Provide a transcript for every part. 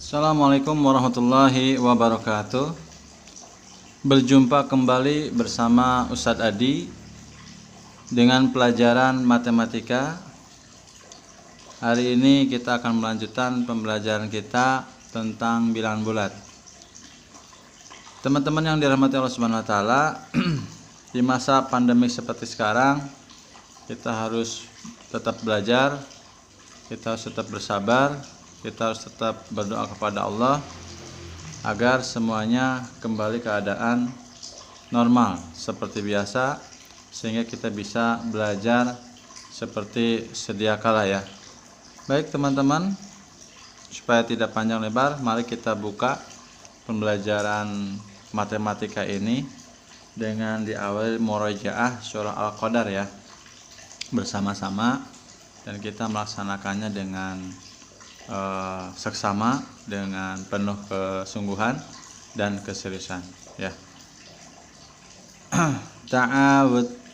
Assalamualaikum warahmatullahi wabarakatuh. Berjumpa kembali bersama Ustadz Adi dengan pelajaran matematika. Hari ini kita akan melanjutkan pembelajaran kita tentang bilangan bulat. Teman-teman yang dirahmati Allah Subhanahu wa taala, di masa pandemi seperti sekarang, kita harus tetap belajar, kita harus tetap bersabar, kita harus tetap berdoa kepada Allah agar semuanya kembali keadaan normal seperti biasa, sehingga kita bisa belajar seperti sedia kala ya. Baik teman-teman, supaya tidak panjang lebar, mari kita buka pembelajaran matematika ini dengan diawali murojaah surah Al-Qadar ya, bersama-sama, dan kita melaksanakannya dengan seksama, dengan penuh kesungguhan dan keseriusan ya.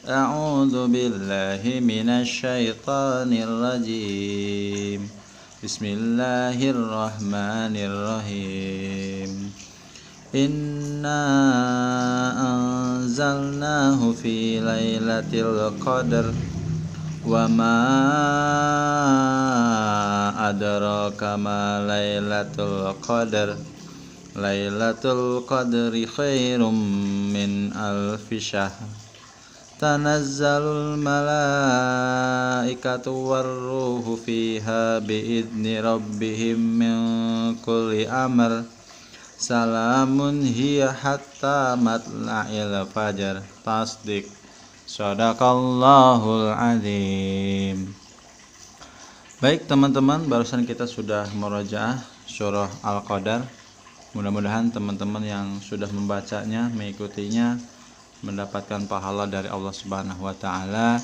A'udzu billahi minasyaitonir rajim. Bismillahirrahmanirrahim. Inna anzalnahu fi lailatul qadar wa ma adraka ma lailatul qadar. Lailatul qadri khairum min alfi syahr. Tanazzalul malaikatu warruhu fiha biidzni rabbihim min kulli amr. Salamun hiya hatta matla'il fajar. Tasdik. Shadaqallahul azim. Baik teman-teman, barusan kita sudah murojaah surah Al-Qadar. Mudah-mudahan teman-teman yang sudah membacanya, mengikutinya, mendapatkan pahala dari Allah Subhanahu wa taala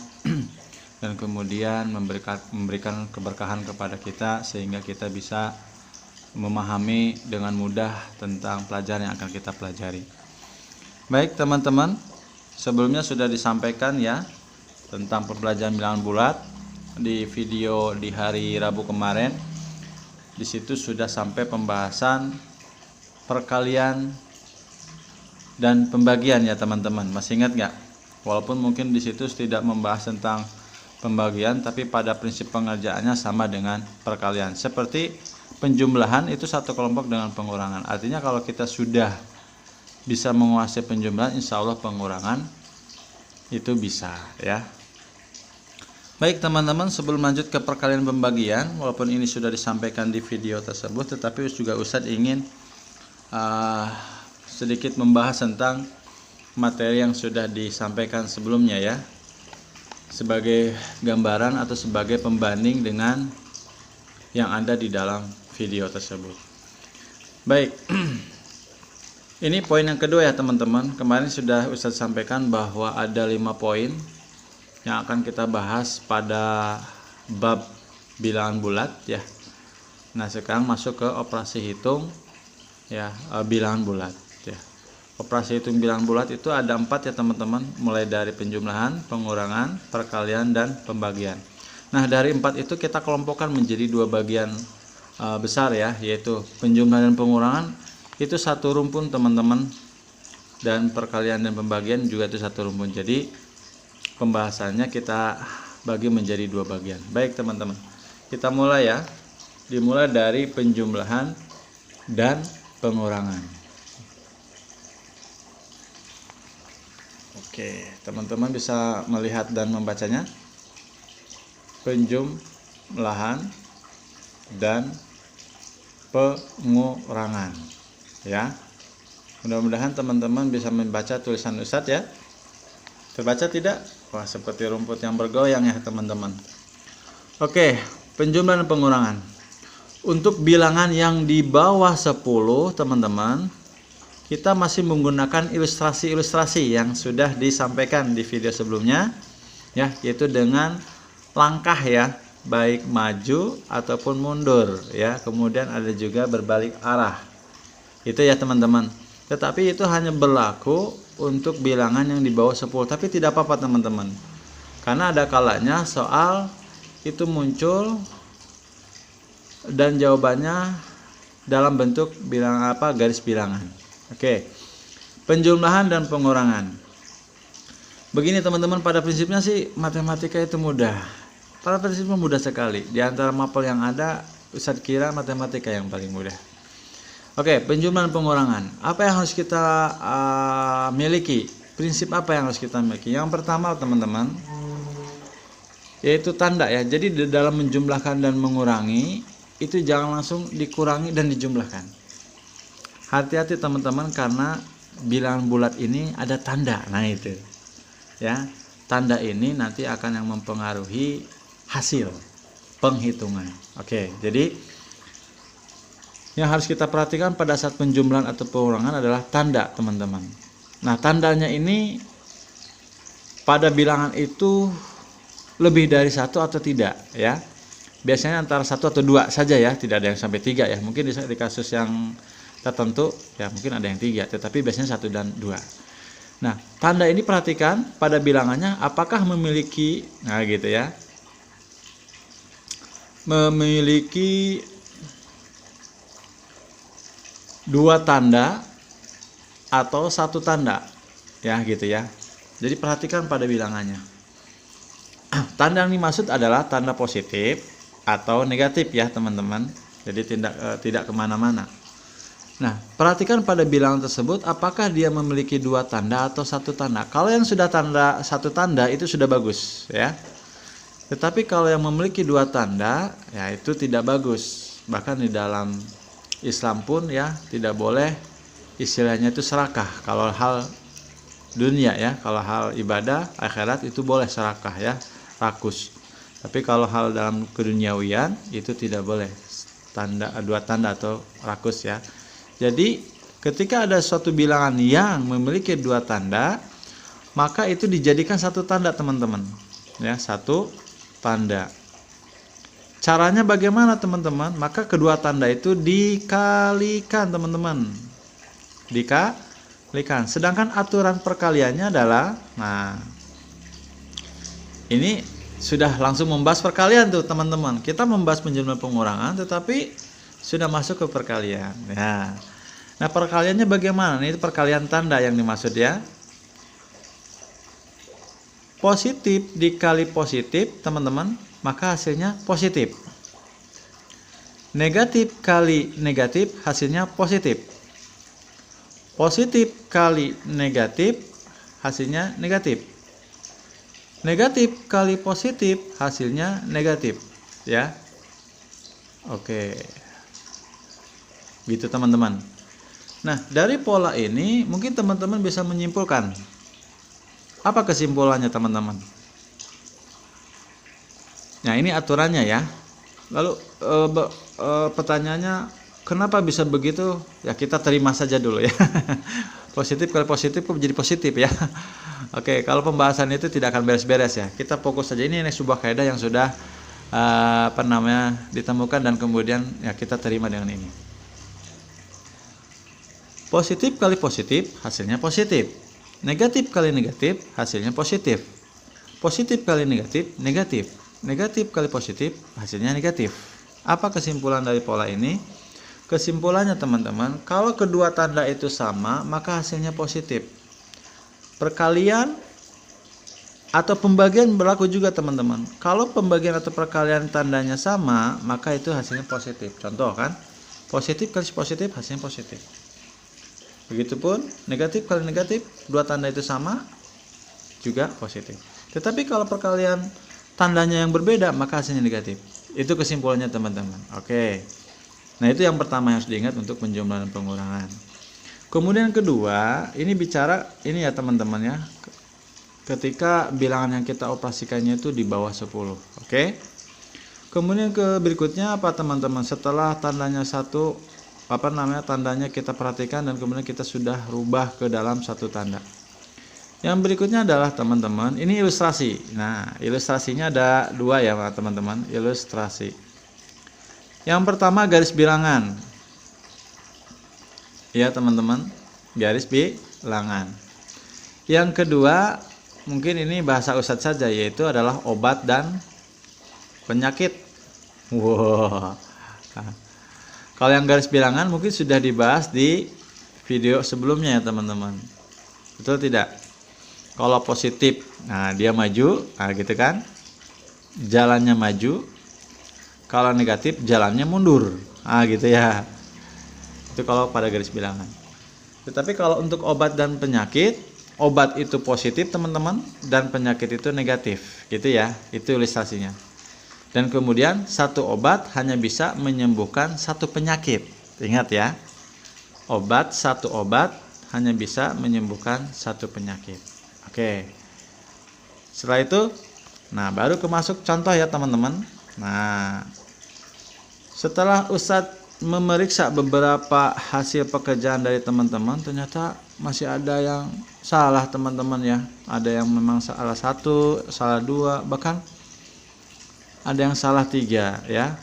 dan kemudian memberikan keberkahan kepada kita sehingga kita bisa memahami dengan mudah tentang pelajaran yang akan kita pelajari. Baik teman-teman, sebelumnya sudah disampaikan ya tentang pembelajaran bilangan bulat di video di hari Rabu kemarin. Di situ sudah sampai pembahasan perkalian dan pembagian ya teman-teman. Masih ingat nggak? Walaupun mungkin di situ tidak membahas tentang pembagian, tapi pada prinsip pengerjaannya sama dengan perkalian. Seperti penjumlahan itu satu kelompok dengan pengurangan. Artinya kalau kita sudah bisa menguasai penjumlahan, insya Allah pengurangan itu bisa ya. Baik teman-teman, sebelum lanjut ke perkalian pembagian, walaupun ini sudah disampaikan di video tersebut, tetapi juga Ustadz ingin sedikit membahas tentang materi yang sudah disampaikan sebelumnya ya, sebagai gambaran atau sebagai pembanding dengan yang ada di dalam video tersebut. Baik, ini poin yang kedua ya teman-teman. Kemarin sudah Ustadz sampaikan bahwa ada 5 poin yang akan kita bahas pada bab bilangan bulat ya. Nah sekarang masuk ke operasi hitung ya, bilangan bulat ya. Operasi hitung bilangan bulat itu ada 4 ya teman-teman, mulai dari penjumlahan, pengurangan, perkalian, dan pembagian. Nah dari 4 itu kita kelompokkan menjadi 2 bagian besar ya, yaitu penjumlahan dan pengurangan itu satu rumpun teman-teman, dan perkalian dan pembagian juga itu satu rumpun. Jadi pembahasannya kita bagi menjadi 2 bagian. Baik teman-teman, kita mulai ya. Dimulai dari penjumlahan dan pengurangan. Oke, teman-teman bisa melihat dan membacanya. Penjumlahan dan pengurangan ya. Mudah-mudahan teman-teman bisa membaca tulisan Ustadz ya. Terbaca tidak? Wah, seperti rumput yang bergoyang ya teman-teman. Oke, penjumlahan dan pengurangan. Untuk bilangan yang di bawah 10 teman-teman, kita masih menggunakan ilustrasi-ilustrasi yang sudah disampaikan di video sebelumnya ya, yaitu dengan langkah ya, baik maju ataupun mundur ya. Kemudian ada juga berbalik arah. Itu ya teman-teman. Tetapi itu hanya berlaku untuk bilangan yang di bawah 10. Tapi tidak apa-apa teman-teman, karena ada kalanya soal itu muncul dan jawabannya dalam bentuk garis bilangan. Oke. Penjumlahan dan pengurangan. Begini teman-teman, pada prinsipnya sih matematika itu mudah. Pada prinsipnya mudah sekali. Di antara mapel yang ada, Ustadz kira matematika yang paling mudah. Oke, penjumlahan pengurangan. Apa yang harus kita miliki? Prinsip apa yang harus kita miliki? Yang pertama teman-teman, yaitu tanda ya. Jadi di dalam menjumlahkan dan mengurangi itu jangan langsung dikurangi dan dijumlahkan. Hati-hati teman-teman, karena bilangan bulat ini ada tanda. Nah itu ya, tanda ini nanti akan yang mempengaruhi hasil penghitungan. Oke, jadi yang harus kita perhatikan pada saat penjumlahan atau pengurangan adalah tanda teman-teman. Nah tandanya ini pada bilangan itu lebih dari satu atau tidak ya. Biasanya antara 1 atau 2 saja ya, tidak ada yang sampai 3 ya. Mungkin di kasus yang tertentu ya mungkin ada yang 3, tetapi biasanya 1 dan 2. Nah tanda ini perhatikan pada bilangannya apakah memiliki, nah gitu ya, memiliki 2 tanda atau 1 tanda ya gitu ya. Jadi perhatikan pada bilangannya. Tanda yang dimaksud adalah tanda positif atau negatif ya teman-teman. Jadi tidak kemana-mana. Nah perhatikan pada bilangan tersebut apakah dia memiliki 2 tanda atau 1 tanda. Kalau yang sudah 1 tanda itu sudah bagus ya. Tetapi kalau yang memiliki 2 tanda ya itu tidak bagus. Bahkan di dalam Islam pun ya tidak boleh istilahnya itu serakah. Kalau hal dunia ya, kalau hal ibadah akhirat itu boleh serakah ya, rakus. Tapi kalau hal dalam keduniawian itu tidak boleh 2 tanda atau rakus ya. Jadi ketika ada suatu bilangan yang memiliki 2 tanda, maka itu dijadikan 1 tanda teman-teman ya, 1 tanda. Caranya bagaimana teman-teman? Maka kedua tanda itu dikalikan teman-teman, dikalikan. Sedangkan aturan perkaliannya adalah, nah ini sudah langsung membahas perkalian tuh teman-teman. Kita membahas penjumlahan pengurangan tetapi sudah masuk ke perkalian ya. Nah perkaliannya bagaimana? Ini perkalian tanda yang dimaksud ya. Positif dikali positif teman-teman, maka hasilnya positif. Negatif kali negatif hasilnya positif. Positif kali negatif hasilnya negatif. Negatif kali positif hasilnya negatif ya. Oke. Gitu teman-teman. Nah, dari pola ini mungkin teman-teman bisa menyimpulkan. Apa kesimpulannya teman-teman? Nah, ini aturannya ya. Lalu pertanyaannya, kenapa bisa begitu? Ya kita terima saja dulu ya. Positif kali positif kok menjadi positif ya. Oke, kalau pembahasan itu tidak akan beres-beres ya. Kita fokus saja, ini sebuah kaidah yang sudah ditemukan dan kemudian ya kita terima dengan ini. Positif kali positif hasilnya positif. Negatif kali negatif hasilnya positif. Positif kali negatif negatif. Negatif kali positif hasilnya negatif. Apa kesimpulan dari pola ini? Kesimpulannya teman-teman, kalau kedua tanda itu sama maka hasilnya positif. Perkalian atau pembagian berlaku juga teman-teman. Kalau pembagian atau perkalian tandanya sama maka itu hasilnya positif. Contoh kan, positif kali positif hasilnya positif. Begitupun negatif kali negatif, 2 tanda itu sama juga positif. Tetapi kalau perkalian tandanya yang berbeda maka hasilnya negatif. Itu kesimpulannya teman-teman. Oke. Nah itu yang pertama yang harus diingat untuk penjumlahan dan pengurangan. Kemudian kedua, ini bicara ini ya teman-teman ya, ketika bilangan yang kita operasikannya itu di bawah 10. Oke. Kemudian ke berikutnya apa teman-teman? Setelah tandanya tandanya kita perhatikan dan kemudian kita sudah rubah ke dalam 1 tanda. Yang berikutnya adalah teman-teman, ini ilustrasi. Nah, ilustrasinya ada 2 ya teman-teman, ilustrasi. Yang pertama garis bilangan. Ya teman-teman, garis bilangan. Yang kedua, mungkin ini bahasa Ustadz saja, yaitu adalah obat dan penyakit. Wow. Kalau yang garis bilangan mungkin sudah dibahas di video sebelumnya ya teman-teman. Betul tidak? Kalau positif, nah dia maju, nah gitu kan, jalannya maju. Kalau negatif, jalannya mundur, nah gitu ya. Itu kalau pada garis bilangan. Tetapi kalau untuk obat dan penyakit, obat itu positif teman-teman, dan penyakit itu negatif, gitu ya. Itu ilustrasinya. Dan kemudian satu obat hanya bisa menyembuhkan satu penyakit. Ingat ya, satu obat hanya bisa menyembuhkan satu penyakit. Oke. Setelah itu, nah baru kemasuk contoh ya teman-teman. Nah, setelah Ustadz memeriksa beberapa hasil pekerjaan dari teman-teman, ternyata masih ada yang salah teman-teman ya. Ada yang memang salah satu, salah dua, bahkan ada yang salah 3 ya.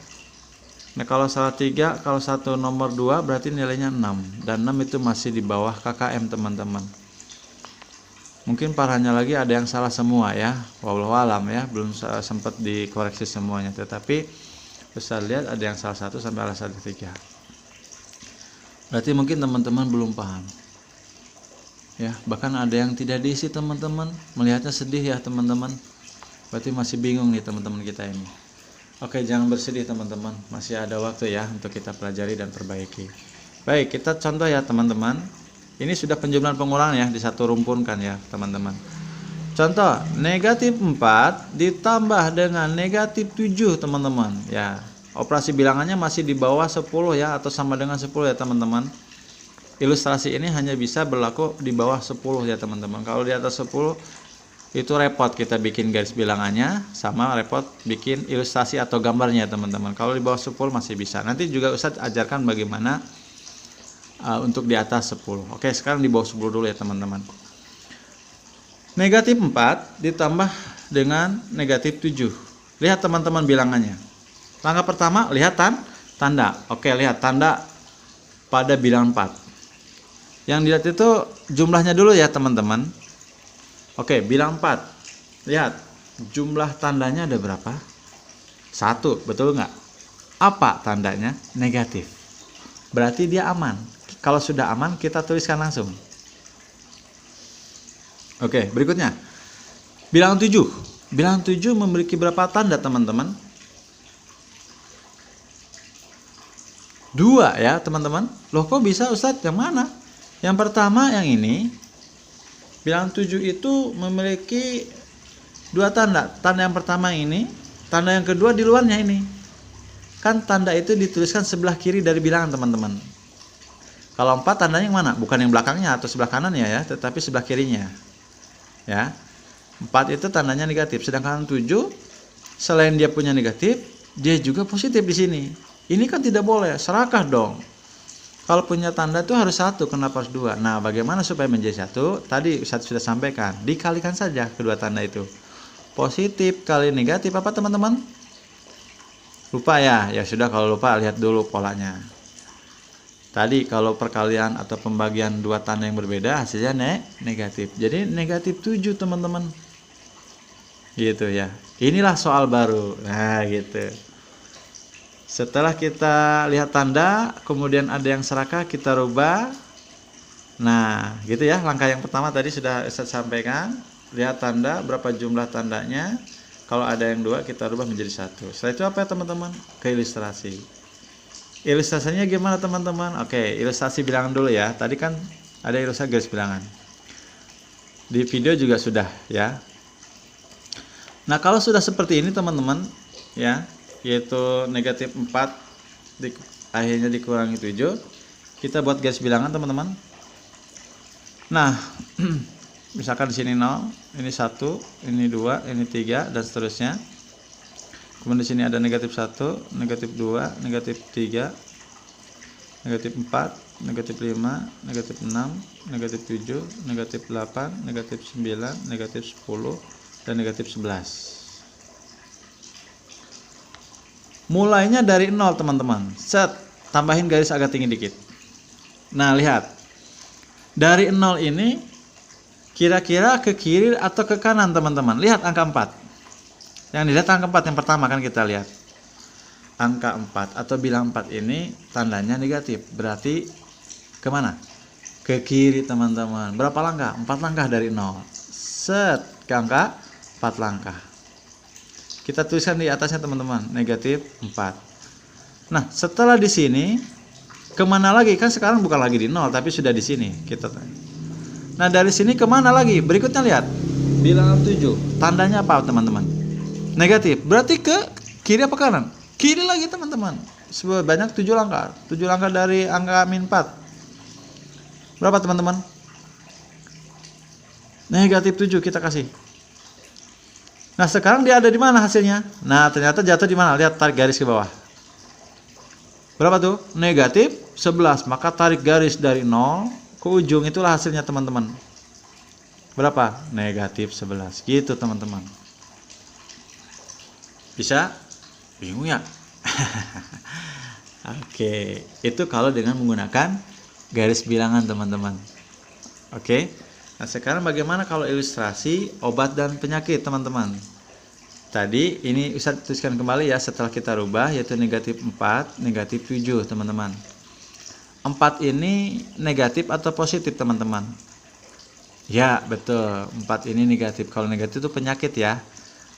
Nah kalau salah 3, kalau satu nomor 2 berarti nilainya 6. Dan 6 itu masih di bawah KKM teman-teman. Mungkin parahnya lagi ada yang salah semua ya. Wallahu alam ya, belum sempat dikoreksi semuanya. Tetapi bisa lihat ada yang salah 1 sampai salah 3. Berarti mungkin teman-teman belum paham. Ya, bahkan ada yang tidak diisi teman-teman. Melihatnya sedih ya teman-teman. Berarti masih bingung nih teman-teman kita ini. Oke, jangan bersedih teman-teman. Masih ada waktu ya untuk kita pelajari dan perbaiki. Baik, kita contoh ya teman-teman. Ini sudah penjumlahan pengulangan ya, di satu rumpun kan ya teman-teman. Contoh, negatif 4 ditambah dengan negatif 7 teman-teman. Ya, operasi bilangannya masih di bawah 10 ya, atau sama dengan 10 ya teman-teman. Ilustrasi ini hanya bisa berlaku di bawah 10 ya teman-teman. Kalau di atas 10 itu repot kita bikin garis bilangannya, sama repot bikin ilustrasi atau gambarnya teman-teman. Kalau di bawah 10 masih bisa. Nanti juga Ustadz ajarkan bagaimana untuk di atas 10. Oke, sekarang di bawah 10 dulu ya teman-teman. Negatif 4 ditambah dengan negatif 7. Lihat teman-teman bilangannya. Langkah pertama, lihat tanda. Oke, lihat tanda pada bilangan 4. Yang dilihat itu jumlahnya dulu ya teman-teman. Oke, bilangan 4. Lihat, jumlah tandanya ada berapa? 1, betul nggak? Apa tandanya? Negatif. Berarti dia aman. Kalau sudah aman, kita tuliskan langsung. Oke, berikutnya. Bilangan 7. Bilangan 7 memiliki berapa tanda, teman-teman? 2 ya, teman-teman. Loh, kok bisa Ustadz? Yang mana? Yang pertama yang ini. Bilangan 7 itu memiliki 2 tanda. Tanda yang pertama ini, tanda yang kedua di luarnya ini. Kan tanda itu dituliskan sebelah kiri dari bilangan, teman-teman. Kalau 4 tandanya yang mana? Bukan yang belakangnya atau sebelah kanannya ya, tetapi sebelah kirinya. Ya. 4 itu tandanya negatif, sedangkan 7 selain dia punya negatif, dia juga positif di sini. Ini kan tidak boleh, serakah dong. Kalau punya tanda itu harus 1, kenapa harus 2? Nah, bagaimana supaya menjadi 1? Tadi Ustadz sudah sampaikan, dikalikan saja kedua tanda itu. Positif kali negatif apa teman-teman? Lupa ya? Ya sudah, kalau lupa lihat dulu polanya. Tadi kalau perkalian atau pembagian 2 tanda yang berbeda hasilnya negatif. Jadi negatif 7 teman-teman. Gitu ya. Inilah soal baru. Nah, gitu. Setelah kita lihat tanda, kemudian ada yang serakah, kita rubah. Nah, gitu ya. Langkah yang pertama tadi sudah saya sampaikan. Lihat tanda, berapa jumlah tandanya. Kalau ada yang 2, kita rubah menjadi 1. Setelah itu apa ya teman-teman? Ke ilustrasi. Ilustrasinya gimana teman-teman? Oke, ilustrasi bilangan dulu ya. Tadi kan ada ilustrasi garis bilangan. Di video juga sudah ya. Nah, kalau sudah seperti ini teman-teman, ya. Yaitu negatif 4 akhirnya dikurangi 7, kita buat garis bilangan teman-teman. Nah, misalkan di sini 0, ini 1, ini 2, ini 3 dan seterusnya. Kemudian di sini ada negatif 1, negatif 2, negatif 3, negatif 4, negatif 5, negatif 6, negatif 7, negatif 8, negatif 9, negatif 10 dan negatif 11. Mulainya dari 0 teman-teman. Set, tambahin garis agak tinggi dikit. Nah, lihat. Dari 0 ini kira-kira ke kiri atau ke kanan teman-teman. Lihat angka 4. Yang dilihat angka 4 yang pertama kan kita lihat. angka 4 atau bilang 4 ini tandanya negatif. Berarti kemana? Ke kiri teman-teman. Berapa langkah? 4 langkah dari 0. Set, ke angka 4 langkah. Kita tuliskan di atasnya teman-teman, negatif 4. Nah, setelah di sini kemana lagi? Kan sekarang bukan lagi di 0 tapi sudah di sini. Nah, dari sini kemana lagi? Berikutnya lihat. Bilangan 7. Tandanya apa teman-teman? Negatif. Berarti ke kiri apa kanan? Kiri lagi teman-teman. Sebanyak 7 langkah. 7 langkah dari angka min 4. Berapa teman-teman? Negatif 7 kita kasih. Nah, sekarang dia ada di mana hasilnya? Nah, ternyata jatuh di mana? Lihat, tarik garis ke bawah. Berapa tuh? Negatif 11. Maka tarik garis dari 0 ke ujung, itulah hasilnya teman-teman. Berapa? Negatif 11. Gitu teman-teman. Bisa? Bingung ya? Oke, itu kalau dengan menggunakan garis bilangan teman-teman. Oke. Nah, sekarang bagaimana kalau ilustrasi obat dan penyakit teman-teman? Tadi ini Ustaz tuliskan kembali ya setelah kita rubah, yaitu negatif 4, negatif 7 teman-teman. 4 ini negatif atau positif teman-teman? Ya, betul. 4 ini negatif. Kalau negatif itu penyakit ya.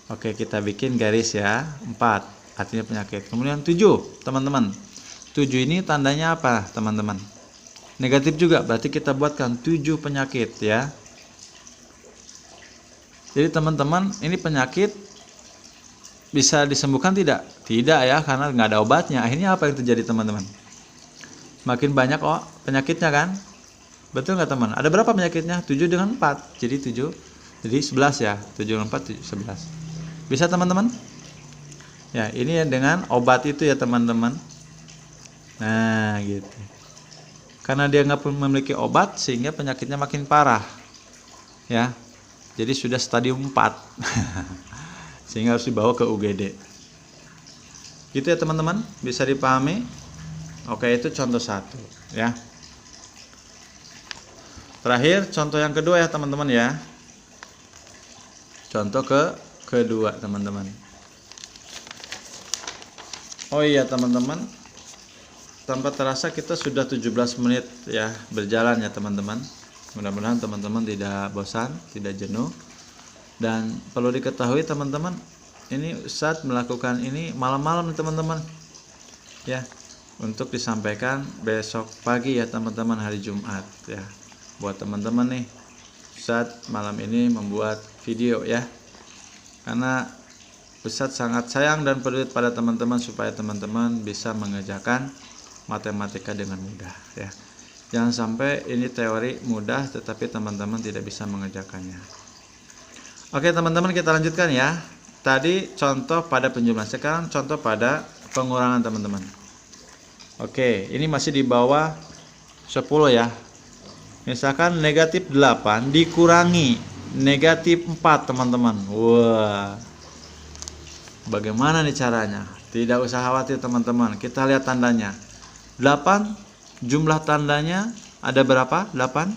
Oke, kita bikin garis ya. 4 artinya penyakit. Kemudian 7 teman-teman. 7 ini tandanya apa teman-teman? Negatif juga, berarti kita buatkan 7 penyakit ya. Jadi teman-teman, ini penyakit bisa disembuhkan tidak? Tidak ya, karena nggak ada obatnya. Akhirnya apa yang terjadi teman-teman? Makin banyak penyakitnya kan? Betul nggak teman? Ada berapa penyakitnya? 7 dengan 4. Jadi 7, jadi 11 ya. 7 dengan 4, 11. Bisa teman-teman? Ya, ini dengan obat itu ya teman-teman. Nah, gitu. Karena dia nggak memiliki obat, sehingga penyakitnya makin parah. Ya, jadi sudah stadium 4. Sehingga harus dibawa ke UGD. Gitu ya teman-teman, bisa dipahami? Oke, itu contoh 1 ya. Terakhir, contoh yang kedua ya teman-teman ya. Contoh kedua teman-teman. Oh iya teman-teman, tanpa terasa kita sudah 17 menit ya berjalan ya teman-teman. Mudah-mudahan teman-teman tidak bosan, tidak jenuh. Dan perlu diketahui teman-teman, ini Ustadz melakukan ini malam-malam teman-teman ya, untuk disampaikan besok pagi ya teman-teman, hari Jumat ya. Buat teman-teman nih, Ustadz malam ini membuat video ya, karena Ustadz sangat sayang dan peduli pada teman-teman supaya teman-teman bisa mengerjakan matematika dengan mudah ya. Jangan sampai ini teori mudah tetapi teman-teman tidak bisa mengerjakannya. Oke teman-teman, kita lanjutkan ya. Tadi contoh pada penjumlahan, sekarang contoh pada pengurangan teman-teman. Oke, ini masih di bawah 10 ya. Misalkan negatif 8 dikurangi negatif 4 teman-teman. Wah, bagaimana nih caranya? Tidak usah khawatir teman-teman, kita lihat tandanya. 8, jumlah tandanya ada berapa? 8?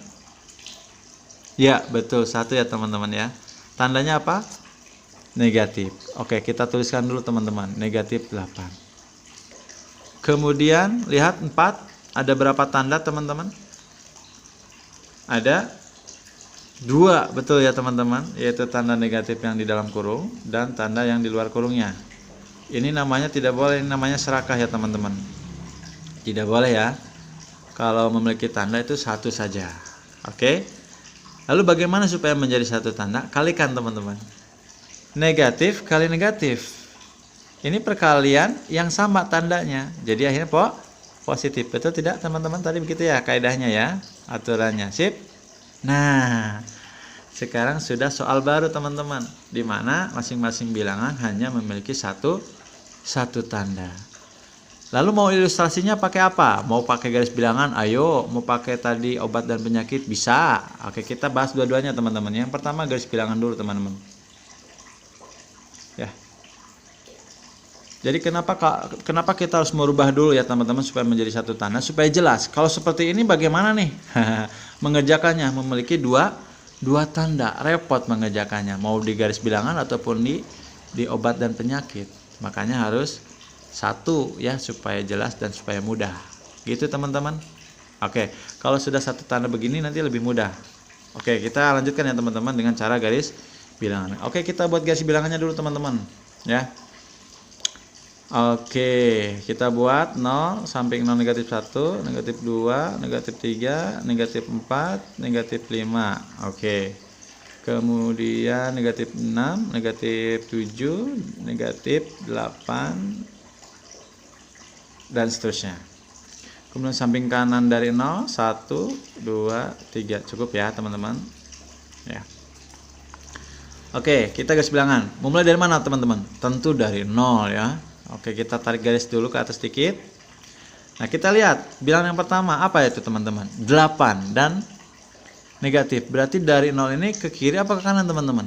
Ya, betul, 1 ya teman-teman ya. Tandanya apa? Negatif. Oke, kita tuliskan dulu teman-teman, negatif 8. Kemudian lihat 4, ada berapa tanda teman-teman? Ada 2, betul ya teman-teman, yaitu tanda negatif yang di dalam kurung dan tanda yang di luar kurungnya. Ini namanya tidak boleh, ini namanya serakah ya teman-teman. Tidak boleh ya. Kalau memiliki tanda itu 1 saja. Oke. Lalu bagaimana supaya menjadi 1 tanda? Kalikan teman-teman. Negatif kali negatif. Ini perkalian yang sama tandanya. Jadi akhirnya positif. Betul tidak teman-teman? Tadi begitu ya kaidahnya ya, aturannya. Sip. Nah, sekarang sudah soal baru teman-teman, di mana masing-masing bilangan hanya memiliki satu tanda. Lalu mau ilustrasinya pakai apa? Mau pakai garis bilangan? Ayo. Mau pakai tadi obat dan penyakit? Bisa. Oke, kita bahas dua-duanya teman-teman. Yang pertama garis bilangan dulu teman-teman. Ya. Jadi kenapa kita harus merubah dulu ya teman-teman supaya menjadi 1 tanda, supaya jelas. Kalau seperti ini bagaimana nih mengerjakannya? Memiliki dua tanda, repot mengerjakannya. Mau di garis bilangan ataupun di obat dan penyakit. Makanya harus satu ya, supaya jelas dan supaya mudah. Gitu teman-teman. Oke, kalau sudah satu tanda begini nanti lebih mudah. Oke, kita lanjutkan ya teman-teman dengan cara garis bilangan. Oke, kita buat garis bilangannya dulu teman-teman ya. Oke, kita buat 0, samping 0 negatif 1, negatif 2, negatif 3, negatif 4, negatif 5. Oke. Kemudian negatif 6, negatif 7, negatif 8, dan seterusnya. Kemudian samping kanan dari 0, 1, 2, 3. Cukup ya teman-teman ya. Oke, kita garis bilangan. Memulai dari mana teman-teman? Tentu dari 0 ya. Oke, kita tarik garis dulu ke atas sedikit. Nah, kita lihat bilangan yang pertama apa itu teman-teman? 8 dan negatif. Berarti dari 0 ini ke kiri apa ke kanan teman-teman?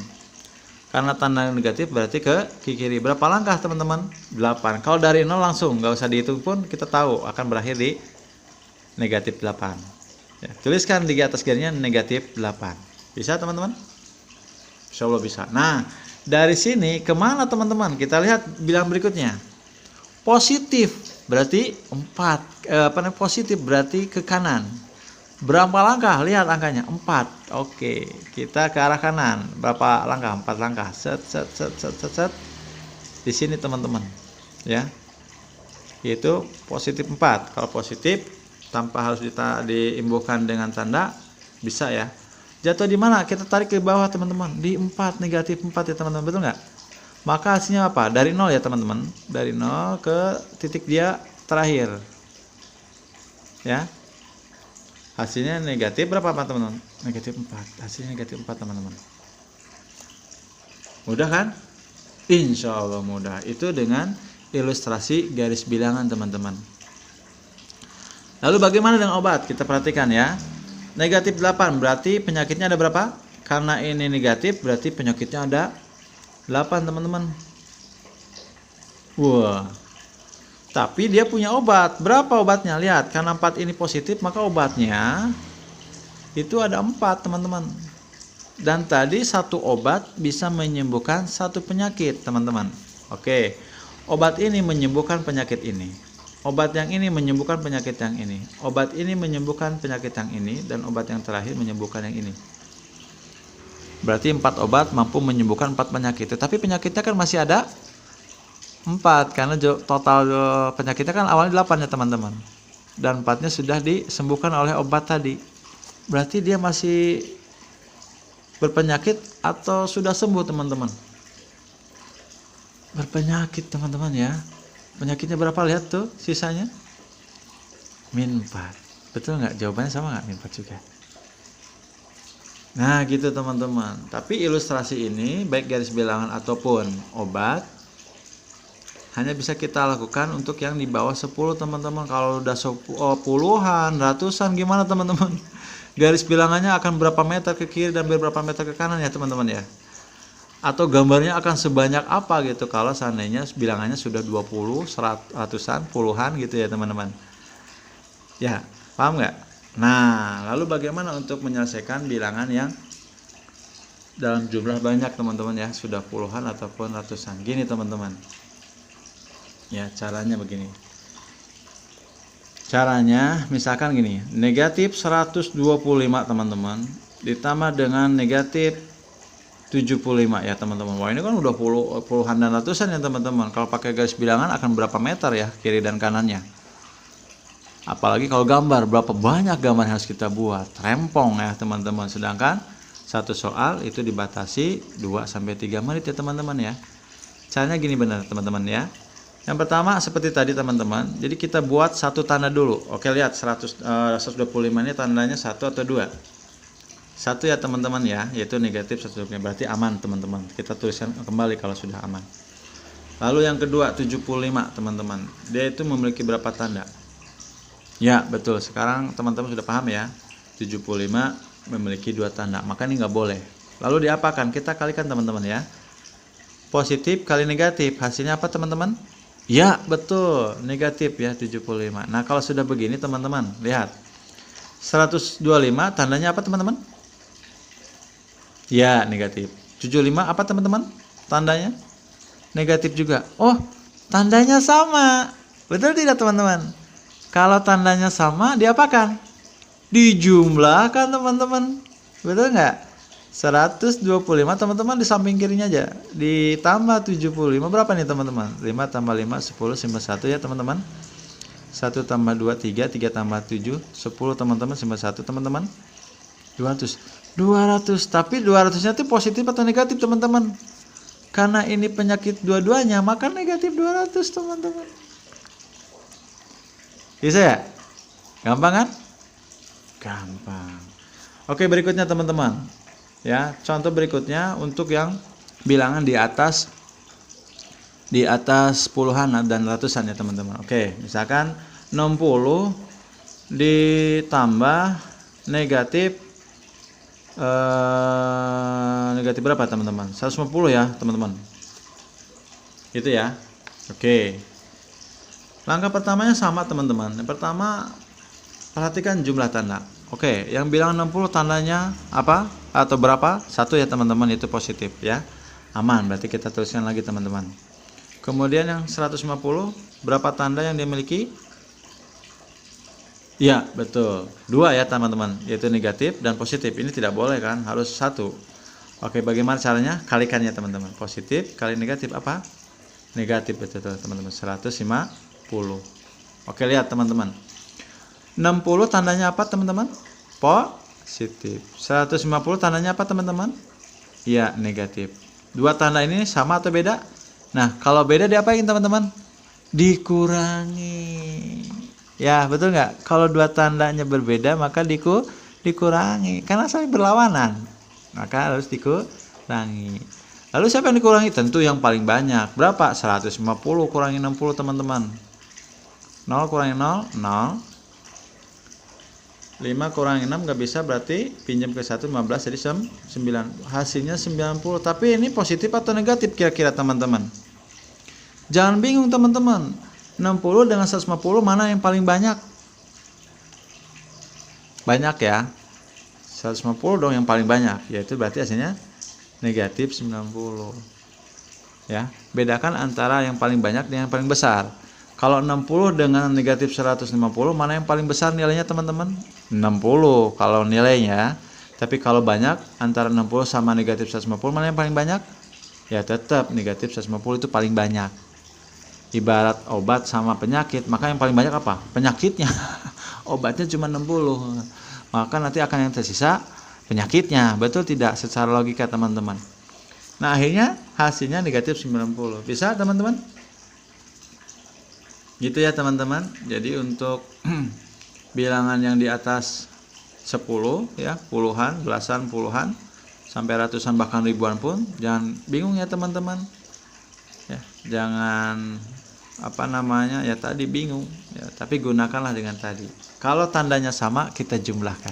Karena tanda negatif berarti ke kiri. Berapa langkah teman-teman? 8. Kalau dari 0 langsung, nggak usah dihitung pun kita tahu akan berakhir di negatif 8. Ya, tuliskan di atas garisnya negatif 8. Bisa teman-teman? Insya Allah bisa. Nah, dari sini kemana teman-teman? Kita lihat bilangan berikutnya. Positif berarti 4. Positif berarti ke kanan. Berapa langkah? Lihat angkanya 4. Oke, kita ke arah kanan. Berapa langkah? 4 langkah. Set. Di sini teman-teman. Ya. Yaitu positif 4. Kalau positif tanpa harus diimbuhkan dengan tanda bisa ya. Jatuh di mana? Kita tarik ke bawah teman-teman. Di 4, negatif 4 ya teman-teman. Betul nggak? Maka hasilnya apa? Dari 0 ya teman-teman. Dari 0 ke titik dia terakhir. Ya. Hasilnya negatif berapa teman-teman? Negatif 4. Hasilnya negatif 4 teman-teman. Mudah kan? Insya Allah mudah. Itu dengan ilustrasi garis bilangan teman-teman. Lalu bagaimana dengan obat? Kita perhatikan ya. Negatif 8 berarti penyakitnya ada berapa? Karena ini negatif berarti penyakitnya ada 8 teman-teman. Wah. Tapi dia punya obat. Berapa obatnya? Lihat, karena 4 ini positif maka obatnya itu ada 4 teman-teman. Dan tadi satu obat bisa menyembuhkan satu penyakit teman-teman. Oke, obat ini menyembuhkan penyakit ini. Obat yang ini menyembuhkan penyakit yang ini. Obat ini menyembuhkan penyakit yang ini. Dan obat yang terakhir menyembuhkan yang ini. Berarti 4 obat mampu menyembuhkan 4 penyakit. Tetapi penyakitnya kan masih ada 4. Karena total penyakitnya kan awalnya 8 ya teman-teman. Dan 4-nya sudah disembuhkan oleh obat tadi. Berarti dia masih berpenyakit atau sudah sembuh teman-teman? Berpenyakit teman-teman ya. Penyakitnya berapa? Lihat tuh sisanya. -4. Betul nggak? Jawabannya sama nggak? -4 juga. Nah gitu teman-teman. Tapi ilustrasi ini baik garis bilangan ataupun obat hanya bisa kita lakukan untuk yang di bawah 10 teman-teman. Kalau udah puluhan, ratusan gimana teman-teman? Garis bilangannya akan berapa meter ke kiri dan berapa meter ke kanan ya teman-teman ya. Atau gambarnya akan sebanyak apa gitu kalau seandainya bilangannya sudah 20, ratusan, puluhan gitu ya teman-teman. Ya, paham nggak? Nah, lalu bagaimana untuk menyelesaikan bilangan yang dalam jumlah banyak teman-teman ya, sudah puluhan ataupun ratusan. Gini teman-teman. Ya, caranya begini. Caranya misalkan gini, negatif 125 teman-teman ditambah dengan negatif 75 ya teman-teman. Wah, ini kan udah puluhan dan ratusan ya teman-teman. Kalau pakai garis bilangan akan berapa meter ya kiri dan kanannya. Apalagi kalau gambar, berapa banyak gambar yang harus kita buat. Rempong ya teman-teman. Sedangkan satu soal itu dibatasi 2-3 menit ya teman-teman ya. Caranya gini benar teman-teman ya. Yang pertama seperti tadi teman-teman. Jadi kita buat satu tanda dulu. Oke, lihat 125 ini tandanya 1 atau 2. 1 ya teman-teman ya, yaitu negatif 125. Berarti aman teman-teman. Kita tuliskan kembali kalau sudah aman. Lalu yang kedua 75 teman-teman. Dia itu memiliki berapa tanda? Ya betul. Sekarang teman-teman sudah paham ya. 75 memiliki 2 tanda. Maka ini nggak boleh. Lalu diapakan? Kita kalikan teman-teman ya. Positif kali negatif. Hasilnya apa teman-teman? Ya betul. Negatif ya 75. Nah kalau sudah begini teman-teman. Lihat. 125 tandanya apa teman-teman? Ya negatif. 75 apa teman-teman? Tandanya negatif juga. Oh, Tandanya sama. Betul tidak teman-teman? Kalau tandanya sama, diapakan? Dijumlahkan teman-teman. Betul nggak? 125 teman-teman di samping kirinya aja. Ditambah 75 berapa nih teman-teman? 5 tambah 5, 10, 1 ya teman-teman. 1 tambah 2, 3, 3 tambah 7, 10 teman-teman, 1 teman-teman. 200. Tapi 200-nya itu positif atau negatif teman-teman? Karena ini penyakit dua-duanya, maka negatif 200 teman-teman. Bisa ya? Gampang kan? Gampang. Oke, berikutnya teman-teman. Ya, contoh berikutnya untuk yang bilangan di atas puluhan dan ratusan ya teman-teman. Oke, misalkan 60 ditambah negatif berapa teman-teman? 150 ya teman-teman. Itu ya. Oke. Langkah pertamanya sama teman-teman. Yang pertama, perhatikan jumlah tanda. Oke, yang bilang 60 tandanya apa atau berapa? 1 ya teman-teman, itu positif ya. Aman, berarti kita tuliskan lagi teman-teman. Kemudian yang 150, berapa tanda yang dimiliki? Ya, betul. 2 ya teman-teman, yaitu negatif dan positif. Ini tidak boleh kan, harus 1. Oke, bagaimana caranya? Kalikannya teman-teman. Positif kali negatif apa? Negatif, betul teman-teman. 150. Oke, lihat teman-teman. 60 tandanya apa teman-teman? Positif. 150 tandanya apa teman-teman? Ya, negatif. 2 tanda ini sama atau beda? Nah, kalau beda diapain teman-teman? Dikurangi. Ya, betul nggak? Kalau 2 tandanya berbeda maka dikurangi. Karena saling berlawanan. Maka harus dikurangi. Lalu siapa yang dikurangi? Tentu yang paling banyak. Berapa? 150 kurangi 60 teman-teman. 0 kurangi 0, 0. 5 kurangi 6 nggak bisa, berarti pinjam ke 1 15 jadi 9. Hasilnya 90. Tapi ini positif atau negatif kira-kira teman-teman? Jangan bingung teman-teman. 60 dengan 150 mana yang paling banyak? Banyak ya. 150 dong yang paling banyak, yaitu berarti hasilnya negatif 90. Ya, bedakan antara yang paling banyak dengan yang paling besar. Kalau 60 dengan negatif 150, mana yang paling besar nilainya teman-teman? 60 kalau nilainya. Tapi kalau banyak, antara 60 sama negatif 150, mana yang paling banyak? Ya tetap negatif 150 itu paling banyak. Ibarat obat sama penyakit, maka yang paling banyak apa? Penyakitnya. Obatnya cuma 60. Maka nanti akan yang tersisa penyakitnya. Betul tidak? Secara logika teman-teman. Nah akhirnya hasilnya negatif 90. Bisa teman-teman? Gitu ya teman-teman. Jadi untuk bilangan yang di atas 10 ya, puluhan, belasan, puluhan sampai ratusan bahkan ribuan pun jangan bingung ya teman-teman. Ya, jangan ya tadi bingung ya, tapi gunakanlah dengan tadi. Kalau tandanya sama kita jumlahkan.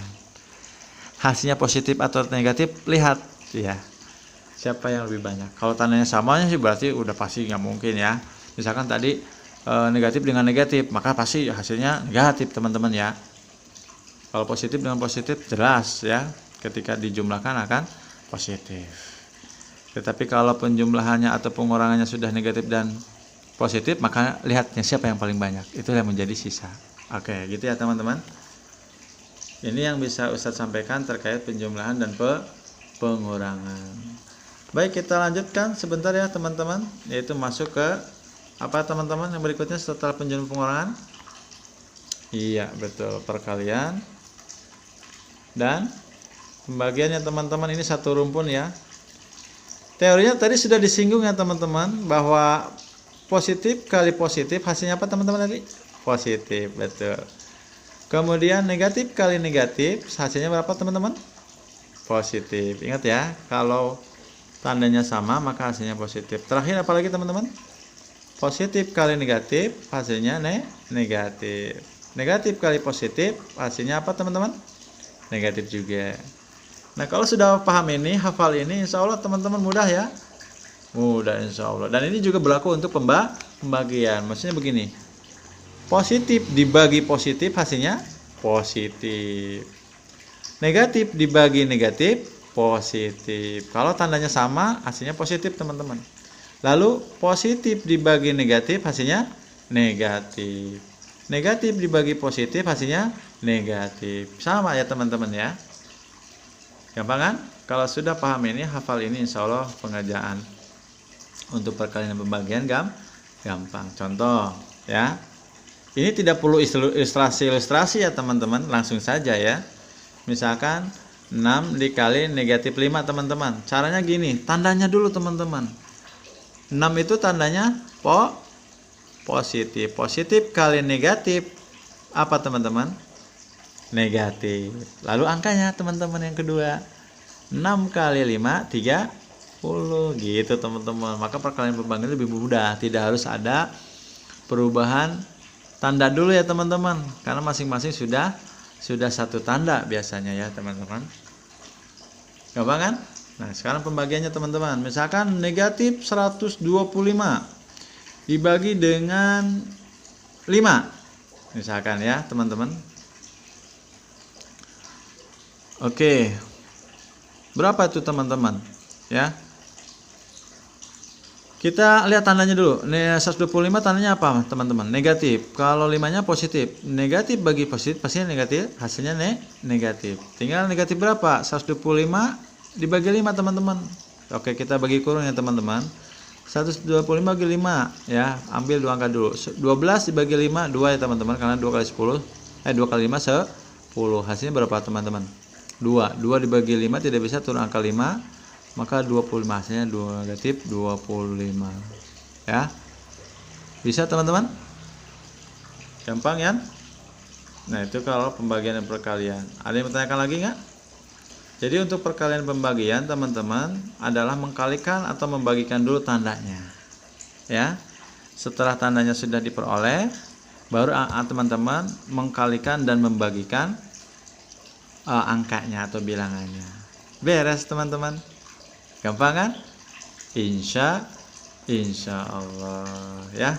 Hasilnya positif atau negatif, lihat ya. Siapa yang lebih banyak. Kalau tandanya samanya sih berarti udah pasti nggak mungkin ya. Misalkan tadi negatif dengan negatif, maka pasti hasilnya negatif teman-teman ya. Kalau positif dengan positif jelas ya, ketika dijumlahkan akan positif. Tetapi kalau penjumlahannya atau pengurangannya sudah negatif dan positif, maka lihatnya siapa yang paling banyak, itulah yang menjadi sisa. Oke, gitu ya teman-teman. Ini yang bisa Ustadz sampaikan terkait penjumlahan dan pengurangan. Baik, kita lanjutkan sebentar ya teman-teman, yaitu masuk ke apa teman-teman yang berikutnya setelah penjumlahan pengurangan? Iya, betul, perkalian dan pembagiannya teman-teman. Ini satu rumpun ya. Teorinya tadi sudah disinggung ya teman-teman, bahwa positif kali positif hasilnya apa teman-teman tadi? Positif, betul. Kemudian negatif kali negatif hasilnya berapa teman-teman? Positif. Ingat ya, kalau tandanya sama maka hasilnya positif. Terakhir apalagi teman-teman? Positif kali negatif hasilnya negatif. Negatif kali positif hasilnya apa teman-teman? Negatif juga. Nah kalau sudah paham ini, hafal ini, insya Allah teman-teman mudah ya. Mudah insya Allah. Dan ini juga berlaku untuk pembagian. Maksudnya begini, positif dibagi positif hasilnya positif. Negatif dibagi negatif positif. Kalau tandanya sama hasilnya positif teman-teman. Lalu positif dibagi negatif hasilnya negatif. Negatif dibagi positif hasilnya negatif. Sama ya teman-teman ya. Gampang kan? Kalau sudah paham ini, hafal ini, insya Allah pengerjaan untuk perkalian pembagian gampang. Contoh ya. Ini tidak perlu ilustrasi ya teman-teman, langsung saja ya. Misalkan 6 dikali negatif 5 teman-teman. Caranya gini, tandanya dulu teman-teman. 6 itu tandanya positif. Positif kali negatif apa teman-teman? Negatif. Lalu angkanya teman-teman yang kedua. 6 kali 5 30 gitu teman-teman. Maka perkalian pembagian lebih mudah, tidak harus ada perubahan tanda dulu ya teman-teman, karena masing-masing sudah satu tanda biasanya ya teman-teman. Gampang kan? Nah, sekarang pembagiannya teman-teman. Misalkan negatif 125 dibagi dengan 5. Misalkan ya teman-teman. Oke. Berapa itu teman-teman? Ya. Kita lihat tandanya dulu. 125 tandanya apa teman-teman? Negatif. Kalau 5-nya positif. Negatif bagi positif pastinya negatif. Hasilnya negatif. Tinggal negatif berapa? 125 dibagi 5 teman-teman. Oke, kita bagi kurung ya teman-teman. 125 bagi 5 ya. Ambil 2 angka dulu. 12 dibagi 5 2 ya teman-teman, karena 2 kali 10 2 kali 5 10. Hasilnya berapa teman-teman? 2 dibagi 5 tidak bisa turun angka 5. Maka 25, hasilnya 2 negatif 25 ya. Bisa teman-teman? Gampang ya. Nah, itu kalau pembagian dan perkalian. Ada yang bertanyakan lagi nggak? Jadi untuk perkalian pembagian teman-teman adalah mengkalikan atau membagikan dulu tandanya ya. Setelah tandanya sudah diperoleh, baru teman-teman mengkalikan dan membagikan angkanya atau bilangannya. Beres teman-teman. Gampang kan? Insya Allah ya.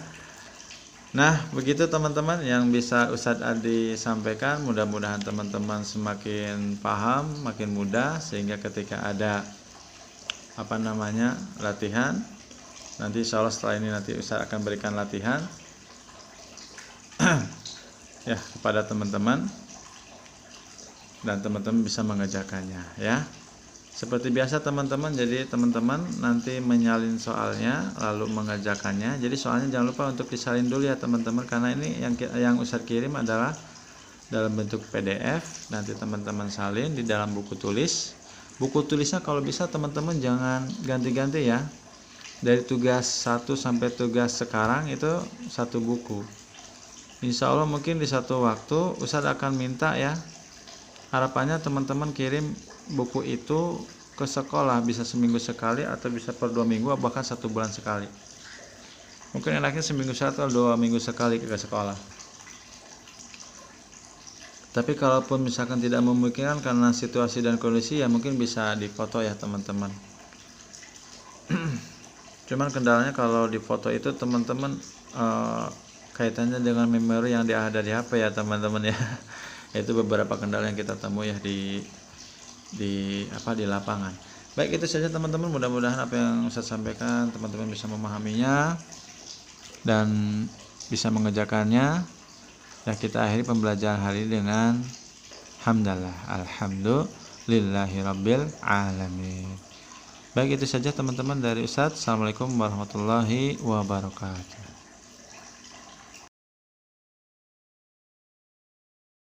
Nah, begitu teman-teman yang bisa Ustadz Adi sampaikan. Mudah-mudahan teman-teman semakin paham, makin mudah, sehingga ketika ada latihan, nanti insya Allah setelah ini nanti Ustadz akan berikan latihan ya kepada teman-teman, dan teman-teman bisa mengerjakannya ya. Seperti biasa teman-teman, jadi teman-teman nanti menyalin soalnya lalu mengerjakannya. Jadi soalnya jangan lupa untuk disalin dulu ya teman-teman, karena ini yang Ustadz kirim adalah dalam bentuk PDF. Nanti teman-teman salin di dalam buku tulis. Buku tulisnya kalau bisa teman-teman jangan ganti-ganti ya. Dari tugas 1 sampai tugas sekarang itu satu buku. Insya Allah mungkin di satu waktu Ustadz akan minta ya. Harapannya teman-teman kirim buku itu ke sekolah, bisa seminggu sekali atau bisa per 2 minggu, bahkan 1 bulan sekali. Mungkin enaknya seminggu atau 2 minggu sekali ke sekolah. Tapi kalaupun misalkan tidak memungkinkan karena situasi dan kondisi, ya mungkin bisa difoto ya teman-teman. Cuman kendalanya kalau difoto itu teman-teman kaitannya dengan memori yang ada di HP ya teman-teman ya. Itu beberapa kendala yang kita temui ya di lapangan. Baik, itu saja teman-teman. Mudah-mudahan apa yang saya sampaikan teman-teman bisa memahaminya dan bisa mengerjakannya. Ya, kita akhiri pembelajaran hari ini dengan hamdalah, alhamdulillahirabbil alamin. Baik, itu saja teman-teman dari Ustadz. Assalamualaikum warahmatullahi wabarakatuh.